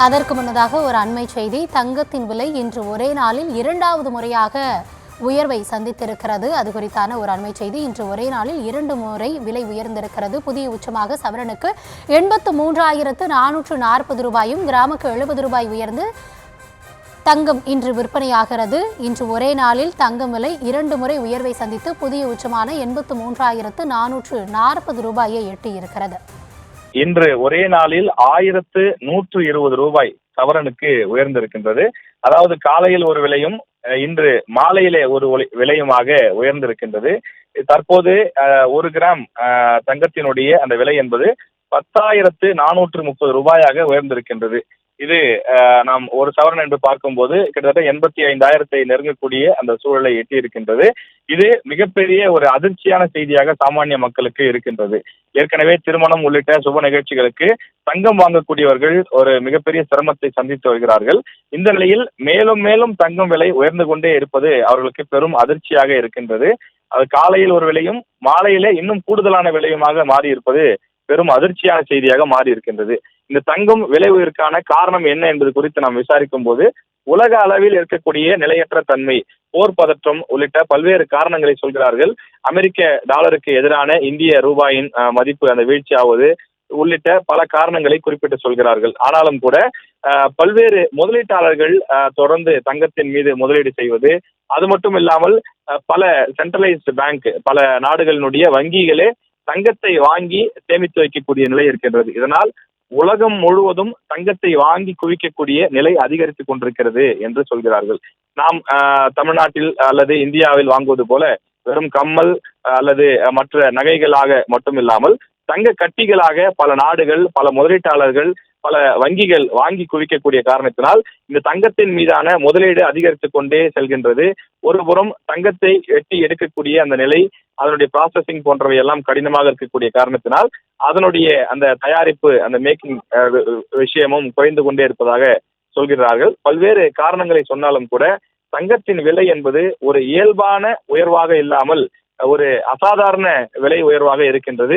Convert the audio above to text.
அதற்கு முன்னதாக ஒரு அண்மை செய்தி. தங்கத்தின் விலை இன்று ஒரே நாளில் இரண்டாவது முறையாக உயர்வை சந்தித்திருக்கிறது. அது குறித்தான ஒரு அண்மை செய்தி. இன்று ஒரே நாளில் 2 முறை விலை உயர்ந்திருக்கிறது. புதிய உச்சமாக சவரனுக்கு 83,440 ரூபாயும் கிராமுக்கு 70 ரூபாய் உயர்ந்து தங்கம் இன்று விற்பனையாகிறது. இன்று ஒரே நாளில் தங்கம் விலை 2 முறை உயர்வை சந்தித்து புதிய உச்சமான 83,440 ரூபாயை எட்டியிருக்கிறது. இன்று ஒரே நாளில் 1,120 ரூபாய் சவரனுக்கு உயர்ந்திருக்கின்றது. அதாவது காலையில் ஒரு விலையும் இன்று மாலையிலே ஒரு விலையுமாக உயர்ந்திருக்கின்றது. தற்போது 1 கிராம் தங்கத்தினுடைய அந்த விலை என்பது 10,430 ரூபாயாக உயர்ந்திருக்கின்றது. இது நாம் ஒரு சவரன் என்று பார்க்கும்போது கிட்டத்தட்ட 85,000 நெருங்கக்கூடிய அந்த சூழலை எட்டியிருக்கின்றது. இது மிகப்பெரிய ஒரு அதிர்ச்சியான செய்தியாக சாமானிய மக்களுக்கு இருக்கின்றது. ஏற்கனவே திருமணம் உள்ளிட்ட சுப நிகழ்ச்சிகளுக்கு தங்கம் வாங்கக்கூடியவர்கள் ஒரு மிகப்பெரிய சிரமத்தை சந்தித்து வருகிறார்கள். இந்த நிலையில் மேலும் மேலும் தங்கம் விலை உயர்ந்து கொண்டே இருப்பது அவர்களுக்கு பெரும் அதிர்ச்சியாக இருக்கின்றது. அது காலையில் ஒரு விலையும் மாலையிலே இன்னும் கூடுதலான விலையுமாக மாறி இருப்பது பெரும் அதிர்ச்சியான செய்தியாக மாறி இருக்கின்றது. இந்த தங்கம் விலை உயர்வுக்கான காரணம் என்ன என்பது குறித்து நாம் விசாரிக்கும் போது உலக அளவில் இருக்கக்கூடிய நிலையற்ற தன்மை, போர் பதற்றம் உள்ளிட்ட பல்வேறு காரணங்களை சொல்கிறார்கள். அமெரிக்க டாலருக்கு எதிரான இந்திய ரூபாயின் மதிப்பு அந்த வீழ்ச்சியாவது உள்ளிட்ட பல காரணங்களை குறிப்பிட்டு சொல்கிறார்கள். ஆனாலும் கூட பல்வேறு முதலீட்டாளர்கள் தொடர்ந்து தங்கத்தின் மீது முதலீடு செய்வது, அது மட்டும் இல்லாமல் பல சென்ட்ரலைஸ்டு பேங்க், பல நாடுகளினுடைய வங்கிகளே தங்கத்தை வாங்கி சேமித்து வைக்கக்கூடிய நிலை இருக்கின்றது. இதனால் உலகம் முழுவதும் தங்கத்தை வாங்கி குவிக்கக்கூடிய நிலை அதிகரித்துக் கொண்டிருக்கிறது என்று சொல்கிறார்கள். நாம் தமிழ்நாட்டில் அல்லது இந்தியாவில் வாங்குவது போல வெறும் கம்மல் அல்லது மற்ற நகைகளாக மட்டும் இல்லாமல் தங்க கட்டிகளாக பல நாடுகள், பல முதலீட்டாளர்கள், பல வங்கிகள் வாங்கி குவிக்கக்கூடிய காரணத்தினால் இந்த தங்கத்தின் மீதான முதலீடு அதிகரித்துக் கொண்டே செல்கின்றது. ஒருபுறம் தங்கத்தை வெட்டி எடுக்கக்கூடிய அந்த நிலை, அதனுடைய ப்ராசஸிங் போன்றவை எல்லாம் கடினமாக இருக்கக்கூடிய காரணத்தினால் அதனுடைய அந்த தயாரிப்பு, அந்த மேக்கிங் விஷயமும் குறைந்து கொண்டே இருப்பதாக சொல்கிறார்கள். பல்வேறு காரணங்களை சொன்னாலும் கூட தங்கத்தின் விலை என்பது ஒரு இயல்பான உயர்வாக இல்லாமல் ஒரு அசாதாரண விலை உயர்வாக இருக்கின்றது.